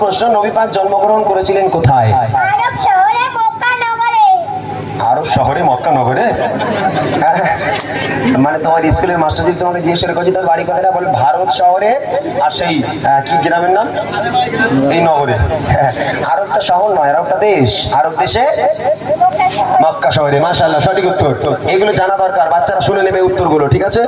প্রশ্ন, নবী পাক জন্মগ্রহণ করেছিলেন কোথায়? আরব শহরে মক্কা নগরে। আরব শহরে মক্কা নগরে? মানে তোমার স্কুলের মাস্টার যদি তোমাকে জিজ্ঞেস করে তোর বাড়ি কোথায়, বলে ভারত শহরে, আর সেই কি গ্রামের নাম এই নগরে। আরবটা শহর নয়, আরবটা দেশ। আরব দেশে মক্কা শহরে। মাশাআল্লাহ, সঠিক উত্তর। এগুলো জানা দরকার, বাচ্চারা শুনে নেবে উত্তরগুলো, ঠিক আছে?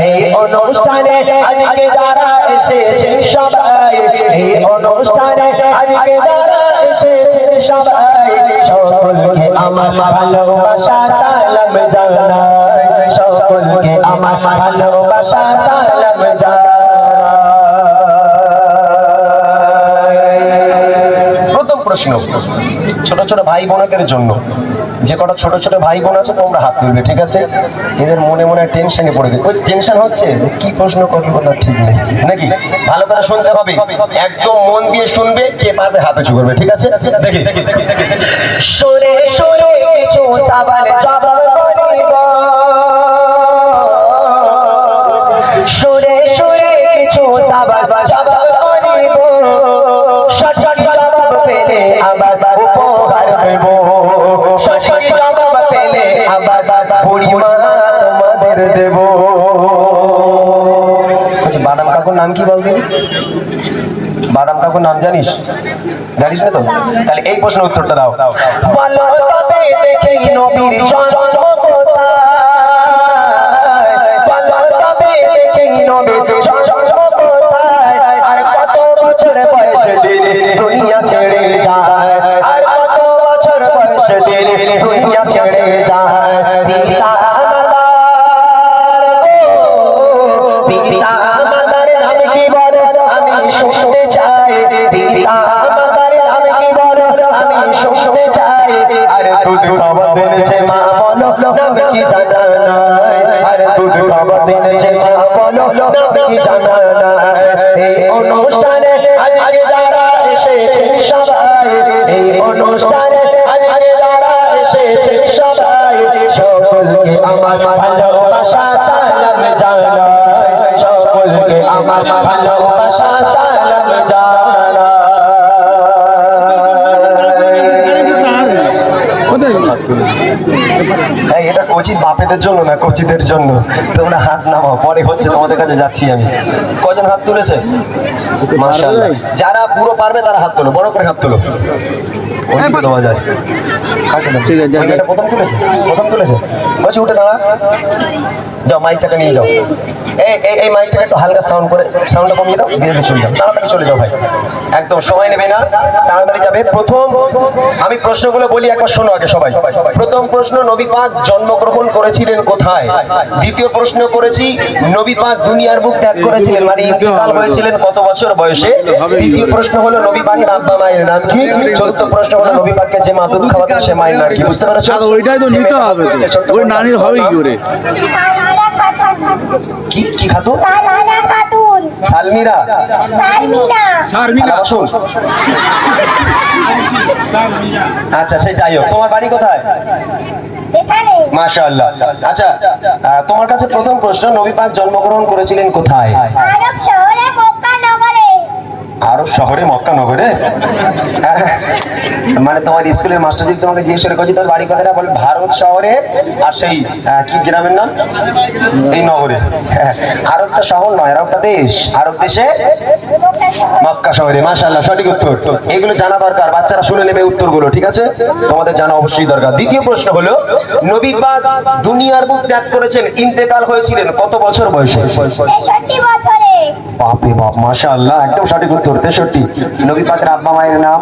এই অনুষ্ঠানে আজকে যারা এসেছেন সবাই, এই অনুষ্ঠানে আজকে যারা এসেছেন সবাই, সকলকে আমার ভালোবাসা সালাম জানাই, সকলকে আমার ভালোবাসা সালাম জানাই। প্রথম প্রশ্ন, ছোট ছোট ভাই বোনদের জন্য। যে কটা ছোট ছোট ভাই বোন আছে তোমরা হাত তুলবে, ঠিক আছে? এদের মনে মনে টেনশনে পড়ে গেছে, ওই টেনশন হচ্ছে যে কি প্রশ্ন করবে বলা ঠিক নেই, নাকি? ভালো করে শুনতে হবে, একদম মন দিয়ে শুনবে, কে পারবে হাতে উঁচু করবে, ঠিক আছে? দেখি সরে সরে কিছু সওয়াল জবাব করিব, সরে সরে কিছু সওয়াল জবাব করিব, সঠিক জবাব পেলে আবার উপহার দেব, সঠিক জবাব পেলে আবার পরিমা তোমাদের দেব। আচ্ছা, বাদাম কাকুর নাম কি বল দিবি? বাদাম কাকুর নাম জানিস? জানিস না তো? তাহলে এই প্রশ্নের উত্তরটা দাও। বলো তবে দেখি নবীর জন্ম কোথায়, বলো তবে দেখি নবীর জন্ম কোথায়, আর কত বছর বয়সে তিনি দুনিয়া ছেড়ে যায়, আর কত বছর বয়সে তিনি দুনিয়া ছেড়ে যায়। পিতা মাতার নাম কি বলো আমি শুনতে চাই, পিতা মাতার নাম কি বলো আমি শুনতে চাই, আরে দুধ খাবার দিয়েছে মা বলো নাম কি জানা নাই, আরে দুধ খাবার দিয়েছে মা বলো নাম কি জানা নাই। এই অনুষ্ঠানে আজকে যারা এসেছেন সবাই, এই অনুষ্ঠানে আজকে যারা এসেছেন সবাই, সকলকে আমার ভালোবাসা সালাম জানাই, সকলকে আমার ভালোবাসা সালাম জানাই। এটা কোচির বাপেদের জন্য না, কোচিদের জন্য। তোমরা হাত নামাও, পরে হচ্ছে তোমাদের কাছে যাচ্ছি আমি। কজন হাত তুলেছে? মাশাআল্লাহ। যারা পুরো পারবে তারা হাত তোলো, বড় করে হাত তোলো। দেওয়া যায়, প্রথম তুলেছে, প্রথম তুলেছে। বলছি উঠে দাঁড়া, যাও মাইকটাকে নিয়ে যাও। এই মাইকটাকে একটু হালকা সাউন্ড করে, সাউন্ডটা কমিয়ে দাও, ধীরে ধীরে চলে যাও, তাড়াতাড়ি চলে যাও ভাই, একদম সময় নেবে না, তাড়াতাড়ি যাবে। প্রথম আমি প্রশ্নগুলো বলি, একবার শোনো আগে সবাই। প্রথম প্রশ্ন, নবী পাক জন্মগ্রহণ করেছিলেন কোথায়? দ্বিতীয় প্রশ্ন করেছি, নবী পাক দুনিয়ার বুক ত্যাগ করেছিলেন, মানে ইন্তেকাল হয়েছিলেন কত বছর বয়সে? তৃতীয় প্রশ্ন হলো নবী পাকের আব্বা মায়ের নাম কি? চতুর্থ প্রশ্ন হলো নবী পাককে যে মা দুধ খাওয়াতেন সে মায়ের নাম কি? বুঝতে পেরেছো? ওইটাই তো নিতে হবে, ওই নানির হবে কি করে? কি খাতু? সালমিরা, সালমিরা শুন। আচ্ছা, সে যাই হোক, তোমার বাড়ি কোথায়? মাশাআল্লাহ। আচ্ছা, তোমার কাছে প্রথম প্রশ্ন, নবী পাক জন্মগ্রহণ করেছিলেন কোথায়? আরব শহরে মক্কা নগরে। আরব শহরে মক্কা নগরে? মানে তোমার স্কুলের মাস্টার যদি তোমাকে জিজ্ঞেস করে তোর বাড়ি কোথায়, বলে ভারত শহরে, আর সেই কি গ্রামের নাম এই নগরে। আরবটা শহর নয়, আরবটা দেশ। আরব দেশে মক্কা শহরে। মাশাআল্লাহ, সঠিক উত্তর। এগুলো জানা দরকার, বাচ্চারা শুনে নেবে উত্তরগুলো, ঠিক আছে? তোমাদের জানা অবশ্যই দরকার। দ্বিতীয় প্রশ্ন হলো, নবী পাক দুনিয়ার বুক ত্যাগ করেছেন, ইন্তেকাল হয়েছিলেন কত বছর বয়সে? 63 বছরে। বাপরে বাপ, মাশাআল্লাহ, একদম সঠিক উত্তর, 63। নবী পাকের আব্বা মায়ের নাম?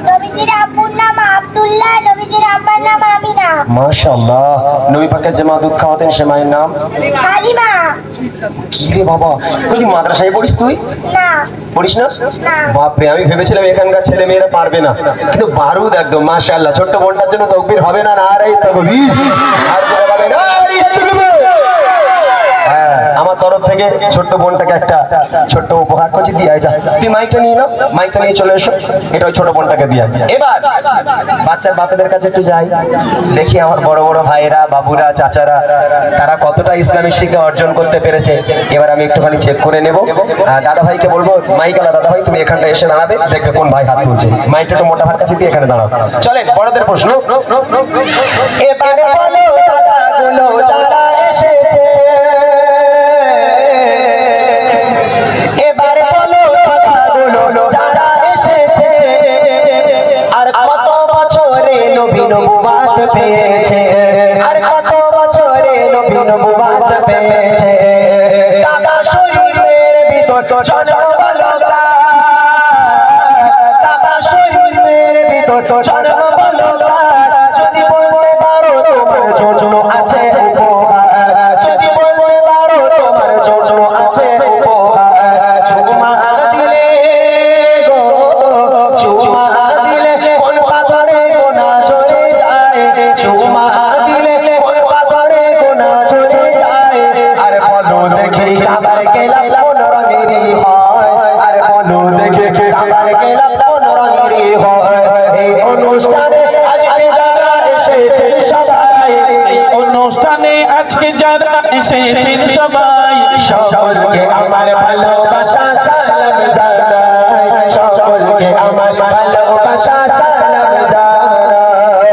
নবীজির আব্বুর নাম আব্দুল্লাহ, নবীজির আব্বার নাম আমিনা। মাশাআল্লাহ। নবী পাকের যে মা দুধ খাওয়াতেন সে মায়ের নাম? হালিমা। কি রে বাবা, তুই মাদ্রাসায় পড়িস? তুই না পড়িস না? বাপরে, আমি ভেবেছিলাম এখানকার ছেলে মেয়েরা পারবে না, কিন্তু বারুদ একদম। মাশাআল্লাহ, ছোট্ট বোনটার জন্য তাকবীর হবে না? নারে তাকবীর। আর বলবে নারে তাকবীর। হ্যাঁ, আমার তরফ থেকে ছোট্ট বোনটাকে একটা ছোট্ট উপহার করছি, দিয়ে যা। তুই মাইকটা নিয়ে নাও, মাইকটা নিয়ে চলে এসো, এটা ওই ছোট বোনটাকে দিয়ে। এবার বাচ্চার বাপেদের কাছে একটু যাই, দেখি আমার বড় বড় ভাইয়েরা, বাবুরা, চাচারা তারা কতটা ইসলামিক শিক্ষা অর্জন করতে পেরেছে। এবার আমি একটুখানি চেক করে নেব। দাদা ভাইকে বলবো, মাইকালা দাদা ভাই তুমি এখানটা এসে দাঁড়াবে, দেখবে কোন ভাই হাত তুলছে। মাইকটা একটু মোটা ভাই কাছে দিয়ে এখানে দাঁড়াও। চলেন বড়দের প্রশ্ন। এবারে বলো দাদাগুলো যারা এসেছে, এবারে বলো দাদাগুলো যারা এসেছে, আর কত বছরে নবী নবুয়ত পেয়েছে, আর কত বছরে নবী নবুয়ত পেয়েছে। কাবা শরীফের ভিতর জন্মবলকা, কাবা শরীফের ভিতর জন্মবলকা, যদি বলতে পারো তোমার জন্য আছে উপহার, যদি বলতে পারো তোমার জন্য আছে উপহার। চুমা দিলে গো, চুমা দিলে কোন পাথরে গোনা ঝরে যায়, চুমা দিলে কোন পাথরে গোনা ঝরে যায়। আর বলো দেখি কাবার গেলাম কোন রঙেরই হয়, আর বলো দেখি কাবার গেলাম কোন রঙেরই হয়। এই অনুষ্ঠানে আজকে যারা এসেছেন সবাই, এই অনুষ্ঠানে আজকে যারা এসেছেন সবাই, সকলকে আমার ভালোবাসা সালাম জানাই, সকলকে আমার ভালোবাসা সালাম জানাই।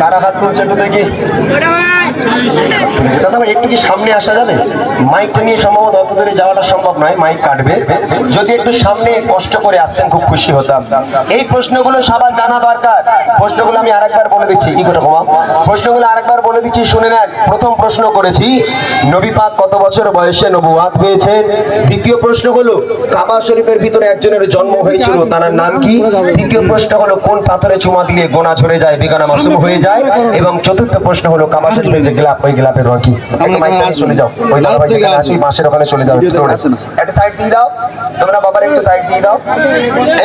কারা হাত তুলছে একটু দেখি। দাদা ভাই একটু কি সামনে আসা যাবে? মাইকটা নিয়ে সম্ভবত অত দূরে যাওয়াটা সম্ভব নয়, মাইক কাটবে। যদি একটু সামনে কষ্ট করে আসতেন খুব খুশি হতাম। এই প্রশ্নগুলো সবার জানা দরকার। প্রশ্নগুলো আমি আরেকবার বলে দিচ্ছি, কি করে কমা, প্রশ্নগুলো আরেকবার বলে দিচ্ছি, শুনে নেন। প্রথম প্রশ্ন করেছি নবী পাক কত বছর বয়সে নবুয়ত পেয়েছেন। দ্বিতীয় প্রশ্ন হলো কাবা শরীফের ভিতরে একজনের জন্ম হয়েছিল, তার নাম কি। তৃতীয় প্রশ্ন হলো কোন পাথরে চুমা দিলে গোনা ঝরে যায়, বেগানা মাসুম হয়ে যায়। এবং চতুর্থ প্রশ্ন হলো কাবা শরীফের যে গ্লাপ, ওই গ্লাপের রং কি। চলে যাও, ওই দাদা ভাই যেখানে আছে ওই মাসের ওখানে চলে যাও, একটা সাইড দিয়ে দাও তোমরা, বাবার একটু সাইড দিয়ে দাও।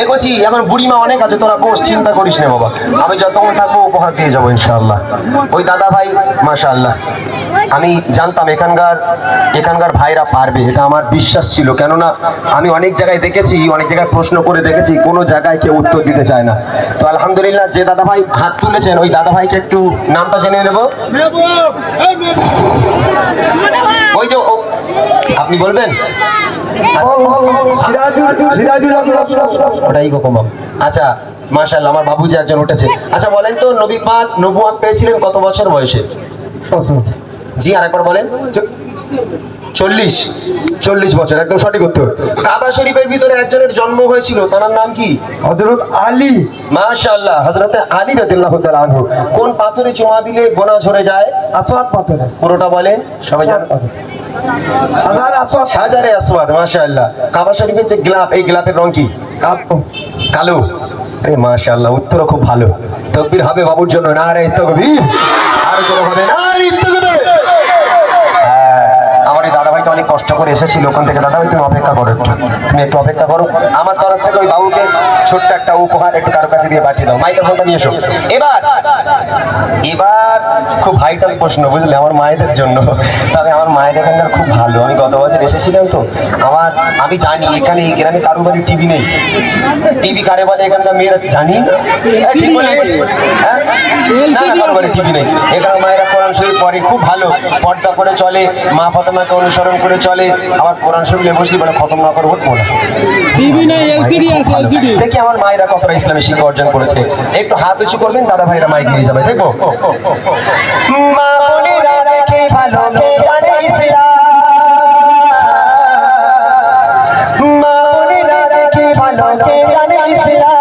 এগোছি, এখন বুড়িমা অনেক আছে, তোরা বস, চিন্তা করিস না বাবা, আমি যতক্ষণ থাকবো উপহার দিয়ে যাবো ইনশাআল্লাহ। ওই দাদা ভাই মাশাআল্লাহ, আমি জানতাম এখানকার ভাইরা পারবে, এটা আমার বিশ্বাস ছিল। কেননা আমি অনেক জায়গায় দেখেছি, অনেক জায়গায় প্রশ্ন করে দেখেছি, কোনো জায়গায় কেউ উত্তর দিতে চায় না। তো আলহামদুলিল্লাহ যে দাদা ভাই হাত তুলেছেন, ওই দাদা ভাইকে একটু নামটা জেনে নেব। ওই যে আপনি বলবেন ওটাই গো কমাম। আচ্ছা মাশাআল্লাহ, আমার বাবুজি একজন উঠেছে। আচ্ছা বলেন তো নবী পাক নবুয়ত পেয়েছিলেন কত বছর বয়সে? জি আরেকবার বলেন। 40 বছর, একদম সঠিক উত্তর। কাবা শরীফের ভিতরে একজনের জন্ম হয়েছিল, তার নাম কি? হযরত আলী। মাশাআল্লাহ, হযরত আলী রাদিয়াল্লাহু তাআলা আনহু। কোন পাথরে চুমা দিলে গোনা ঝরে যায়? আসওয়াদ পাথরে। পুরোটা বলেন সবাই জানেন। হাজারে আসওয়াদ। মাশাআল্লাহ, কাবা শরীফের যে গ্লাপ, এই গ্লাপের রং কি? কালো। আরে মাশাআল্লাহ, উত্তর খুব ভালো। তাকবীর হবে বাবুর জন্য, নারে তাকবীর। আর জোরে হবে নারে তাকবীর। আমার এই দাদা ভাইটা অনেক কষ্ট করে এসেছিল ওখান থেকে। দাদা ভাই তুমি অপেক্ষা করো, তুমি একটু অপেক্ষা করো। আমার তরফ থেকে ওই বাবুকে ছোট্ট একটা উপহার একটু কারো কাছে দিয়ে পাঠিয়ে দাও। মাইক্রোফোনটা নিয়ে এসো। এবার খুব ভাইটাল প্রশ্ন, বুঝলে, আমার মায়েদের জন্য। তবে আমার মায়ের এখানকার খুব ভালো, আমি গত বছর এসেছিলাম তো। আমি জানি এখানে এই গ্রামে কারো বাড়ি টিভি নেই। টিভি কারে বলে এখানকার মেয়েরা জানি, কারো বাড়ি টিভি নেই। এখানে মায়েরা কোরআন শরীফ পড়ে, খুব ভালো পর্দা করে চলে, মা ফাতেমাকে অনুসরণ করে চলে। আবার কোরআন শরীফে বসলি বলে খতম না করে উঠবো না। টিভি নেই, এলসিডি আছে, এলসিডি। দেখি আমার মায়েরা কতটা ইসলামী শিক্ষা অর্জন করেছে। একটু হাত উঁচু করবেন, দাদা ভাইরা মাইক নিয়ে যাবে, দেখবো। মা বোনেরা দেখে ভালো কে জানে ইসলাম, মা বোনেরা দেখে ভালো কে জানে ইসলাম।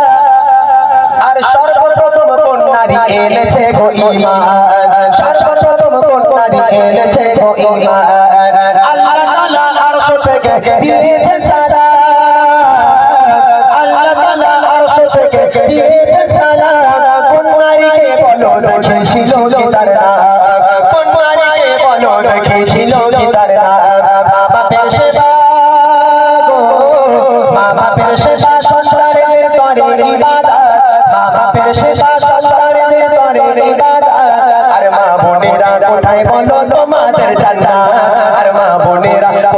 আর সর্বপ্রথম কোন নারী এনেছে গো ঈমান, সর্বপ্রথম কোন নারী এনেছে গো ঈমান। আল্লাহ তাআলা আরশ থেকে দিয়েছে সালাম, আল্লাহ তাআলা আরশ থেকে দিয়েছে সালাম। কোন নারীকে বলো দেখেছিল কি তার নাম, কোন নারীকে বলো দেখেছিল কি তার নাম। মা বাপের সেবা গো, মা বাপের সেবা সন্তানের তরে ইবাদত, মা বাপের সেবা সন্তানের তরে ইবাদত। আর মা বোনেরা কোথায় বলো তো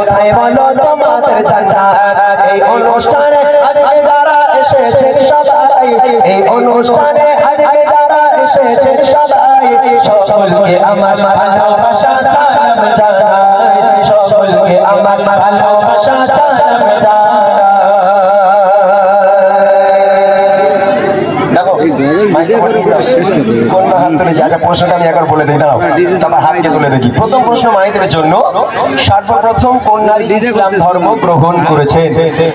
কোথায় বলো তোমাদের জান্নাত এই অনুষ্ঠানে আজকে যারা এসেছেন সবাই এই অনুষ্ঠানে আজকে যারা এসেছেন সবাই সকলকে আমার ভালোবাসা সালাম জানাই সকলকে আমার ভালোবাসা সালাম জানাই দেখো কোন হাত তুলেছে আচ্ছা প্রশ্নটা আমি একবার বলে দিই দাও তারপর হাতকে তুলে দেখি প্রথম প্রশ্ন মায়েদের জন্য সর্বপ্রথম কোন নারী ইসলাম ধর্ম গ্রহণ করেছেন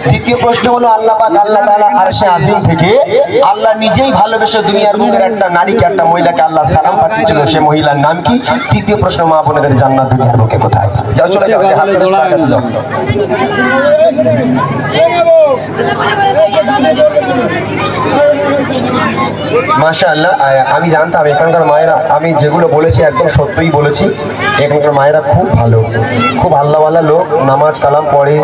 দ্বিতীয় প্রশ্ন হলো আল্লাহ পাক আল্লাহ তাআলা আরশে আজিম থেকে আল্লাহ নিজেই ভালোবেসে দুনিয়ার বুকের একটা নারীকে একটা মহিলাকে আল্লাহ সালাম পাঠিয়েছিল সে মহিলার নাম কি তৃতীয় প্রশ্ন মা বোনেদের জান্নাত দুনিয়ার বুকে কোথায় যাও চলে যাও হাত তুলে তার কাছে যাও মাশাআল্লাহ আমি জানতাম এখানকার মায়েরা আমি যেগুলো বলেছি একদম সত্যিই বলেছি এখানকার মায়েরা খুব ভালো খুব আল্লাহওয়ালা লোক নামাজ কালাম পড়ে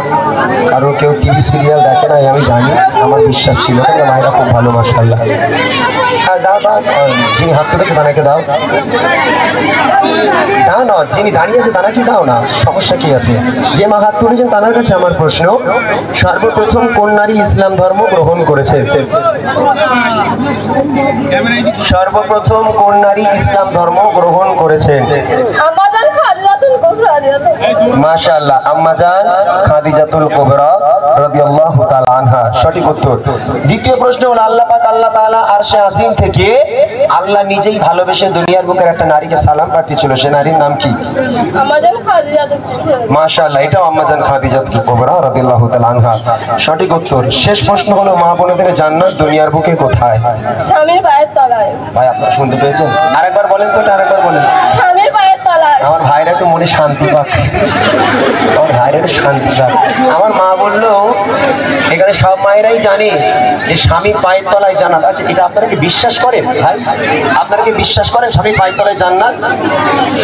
কারো কেউ টিভি সিরিয়াল দেখে না আমি জানি আমার বিশ্বাস ছিল কিন্তু মায়েরা খুব ভালো মাশাআল্লাহ দাও দাও যিনি হাত তুলেছে তানাকে দাও দাও না যিনি দাঁড়িয়ে আছে তারা কি দাও না সমস্যা কি আছে যে মা হাত তুলেছেন তার কাছে আমার প্রশ্ন সর্বপ্রথম কোন নারী ইসলাম ধর্ম গ্রহণ করেছে সর্বপ্রথম কোন নারী ইসলাম ধর্ম গ্রহণ করেছেন মাশাআল্লাহ আম্মাজান খাদিজাতুল কুবরা রাদিয়াল্লাহু তাআলা আনহা সঠিক উত্তর দ্বিতীয় প্রশ্ন হলো আল্লাহ পাক আল্লাহ তাআলা আরশে আজিম থেকে আল্লাহ নিজেই ভালোবেসে দুনিয়ার বুকের একটা নারীকে সালাম পাঠিয়েছিল সে নারীর নাম কি আম্মাজান খাদিজাতুল কুবরা মাশাআল্লাহ এটাও আম্মাজান খাদিজাতুল কুবরা রাদিয়াল্লাহু তাআলা আনহা সঠিক উত্তর শেষ প্রশ্ন হলো মা বোনেদের জান্নাত দুনিয়ার বুকে কোথায় স্বামীর পায়ের তলায় ভাই আপনারা শুনতে পেয়েছেন আরেকবার বলেন তো আরেকবার বলেন স্বামীর পায়ের তলায় আমার ভাইরা একটু মনে শান্তি পাক আমার ভাইরা একটু শান্তি পাক আমার মা বললো এখানে সব মায়েরাই জানে যে স্বামী পায়ের তলায় জান্নাত আছে এটা আপনারা কি বিশ্বাস করেন ভাই আপনারা কি বিশ্বাস করেন স্বামী পায়ের তলায় জান্নাত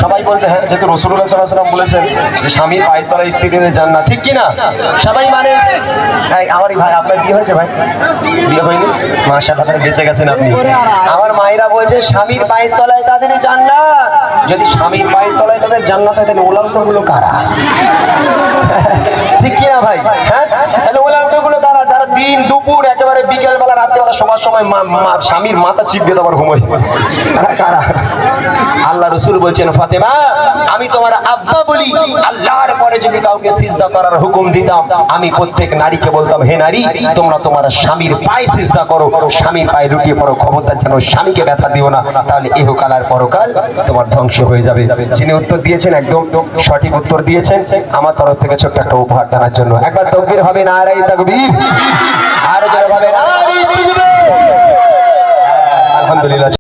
সবাই বলতে হ্যাঁ যেহেতু রাসূলুল্লাহ সাল্লাল্লাহু আলাইহি ওয়াসাল্লাম বলেছেন যে স্বামী পায়ের তলায় স্ত্রীদের জান্নাত ঠিক কি না সবাই মানে আমার ভাই আপনার বিয়ে হয়েছে ভাই বিয়ে হয়নি মাশাআল্লাহ আপনারা বেঁচে গেছেন আপনি আমার মায়েরা বলছে স্বামীর পায়ের তলায় তাদের জান্নাত যদি স্বামীর পায়ের তলায় তাদের জান্নাত হয় তাহলে উলাঙ্গগুলো কারা ঠিক কি না ভাই হ্যাঁ তাহলে উলাঙ্গগুলো কারা যারা দিন দুপুর একেবারে বিকেল বেলা রাত্রিবেলা সবার সময় স্বামীর মাথা চিপে দেওয়ার ঘুমোয় কারা আল্লাহ রাসূল বলছেন ফাতেমা আমি তোমার আব্বা বলি আল্লাহর পরে যদি কাউকে সিজদা করার হুকুম দিতাম আমি প্রত্যেক নারীকে বলতাম হে নারী তোমরা তোমার স্বামীর পায়ে সিজদা করো স্বামীর পায়ে লুটিয়ে পড়ো খবরদার যেন স্বামীকে ব্যথা দিও না তাহলে ইহকাল আর পরকাল তোমার ধ্বংস হয়ে যাবে যিনি উত্তর দিয়েছেন একদম সঠিক উত্তর দিয়েছেন আমার তরফ থেকে ছোট্ট একটা উপহার দেওয়ার জন্য একবার তাকবীর হবে নারায়ে তাকবীর আর জোরে হবে নারায়ে তাকবীর আলহামদুলিল্লাহ